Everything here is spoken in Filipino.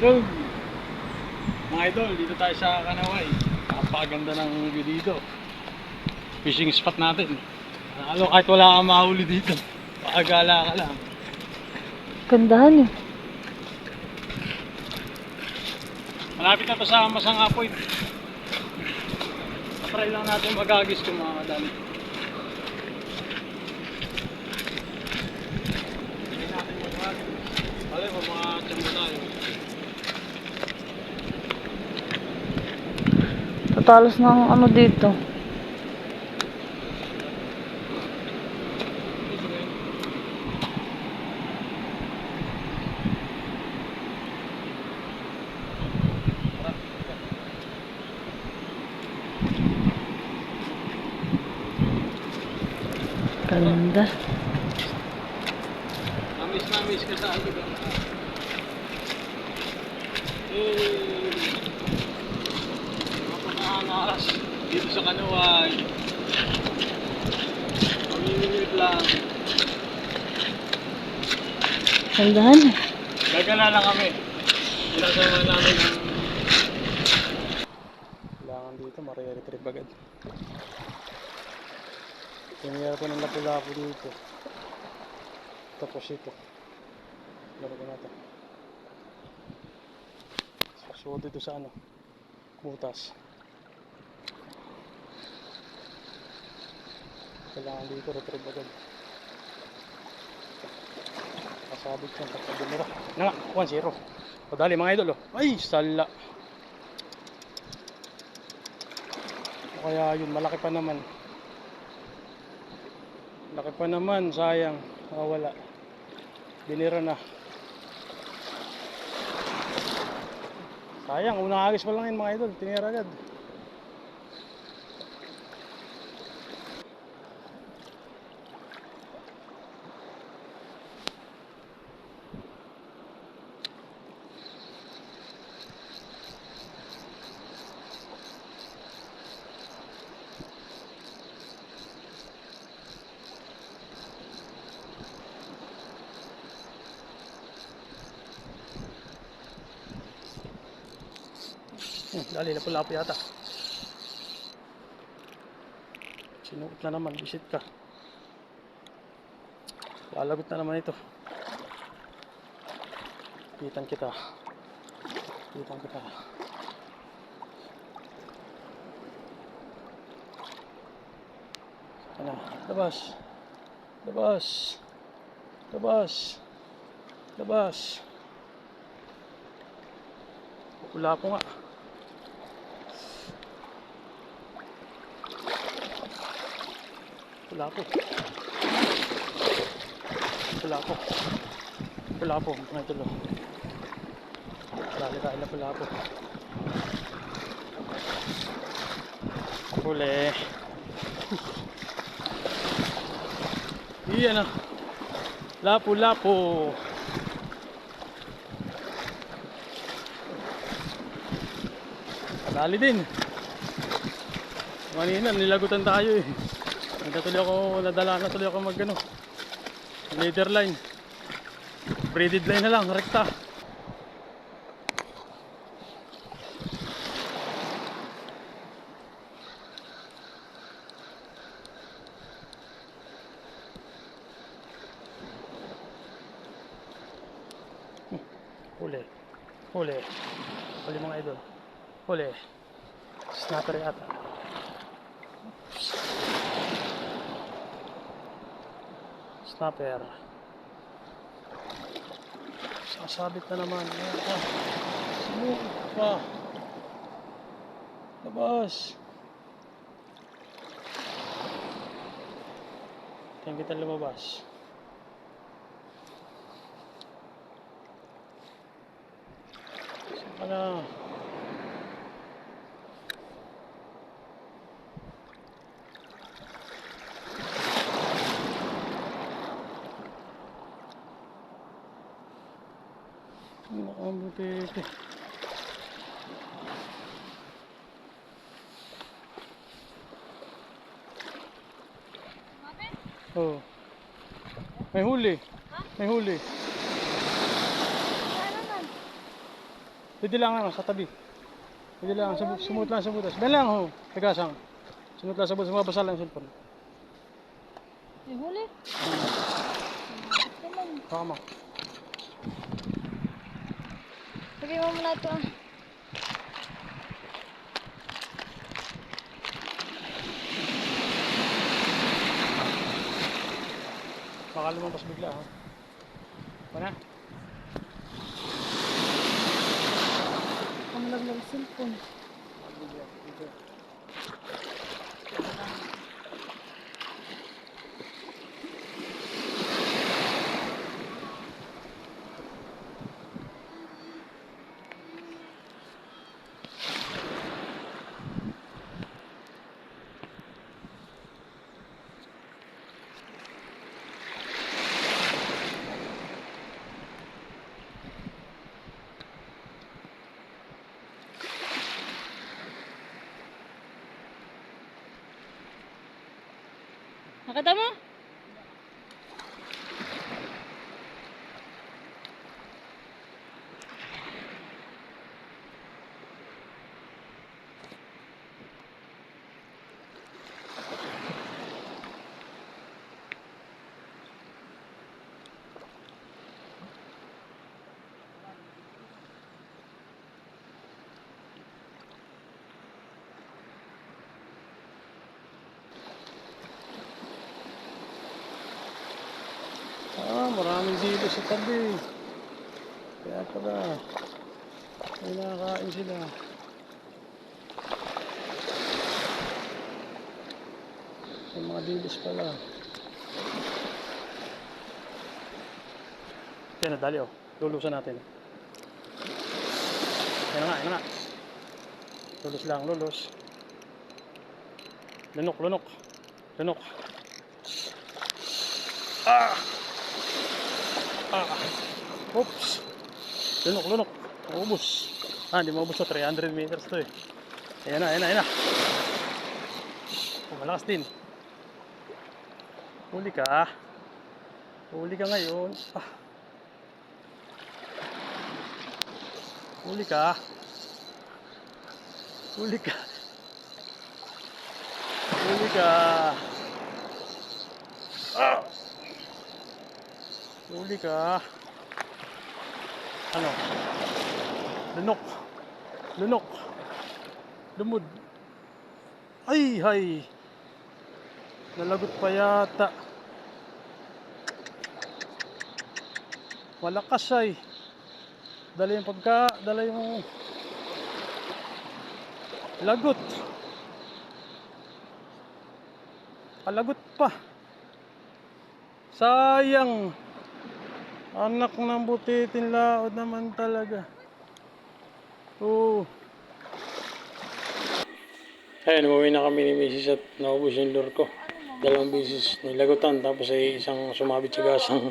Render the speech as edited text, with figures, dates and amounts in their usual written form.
Yun, mga idol, dito tayo sa Kanaway. Napakaganda ng view dito. Fishing spot natin. Kahit wala kang mahuli dito, paagala ka lang. Gandahan eh. Malapit na to sa Masanga Point. Try lang natin magagis kung mga kadali. Hindi natin magagis. Alam mo, mga tiyambo tayo. Tatalas ng ano dito. Ganda. Namis ka sa lugar. Napakaangas dito sa Kanaway. Pamimingit lang. Gandahan eh. Gagala lang kami. Pinasama namin ang kailangan dito, mariretrieve agad. Tingnan ko ng lapu-lapu dito. Tapos ito. Laro ko na ito. Suot dito sa ano, butas. Kailangan dito, retrieve agad. Kasabit siya, kapag-dumira. Na nga, 1-0. Padali mga idol, oh. Ay, sala. O kaya yun, malaki pa naman. Laki pa naman, sayang. Wala. Binira na. Sayang, unang agis pa lang yun mga idol. Tinira agad. Dali, lapu-lapu yata. Sinuot na naman, visit ka. Lalagot na naman ito. Pitan kita. Ano? Labas. Lapu-lapu nga. Lapu-lapu mga idol. Dali tayo lapu-lapu. Huli. Iyan na. Lapu-lapu. Dali din. Kanina nilagutan tayo eh. Nadala na tuloy ako magano. Leader line. Braided line na lang, rekta. Huli mga idol. Huli. Snapper yata. Snapper. Sasabit na naman. Labas. Tingnan kita lumabas. Ano? Nakambutete. Oh. May huli. Pwede lang naman sa tabi. Pwede lang, sumut lang sa butas. Ben lang ho, tagasang. Sumut lang sa butas, mabasa lang yung cellphone. May huli. Naman. Baka mo. Lagay mo muna ito. Baka lumabas bigla ha. Wala? Ang laglag cellphone. Bigla, dito. Nakita mo? Maraming dito sa tabi. Kaya pala, may nakakain sila. May mga dilis pala. Kaya nadali oh. Lulusan natin. Yan na nga. Lulus lang, lulus. Lunok. Ah! Oops! Lunok. Maubos. Hindi maubos to. 300 meters to eh. Ayan na. Oh, malakas din. Huli ka. Huli ka ngayon. Huli ka. Huli ka. Ano? Lunok. Lumod. Ay. Nalagot pa yata. Malakas ay. Dala yung lagot. Alagot pa. Sayang. Anak ng butitin, laod naman talaga. Ayun, umuwi na kami ni Mrs. at naubos yung lure ko. 2 beses nilagutan, tapos ay isang sumabit sa gasang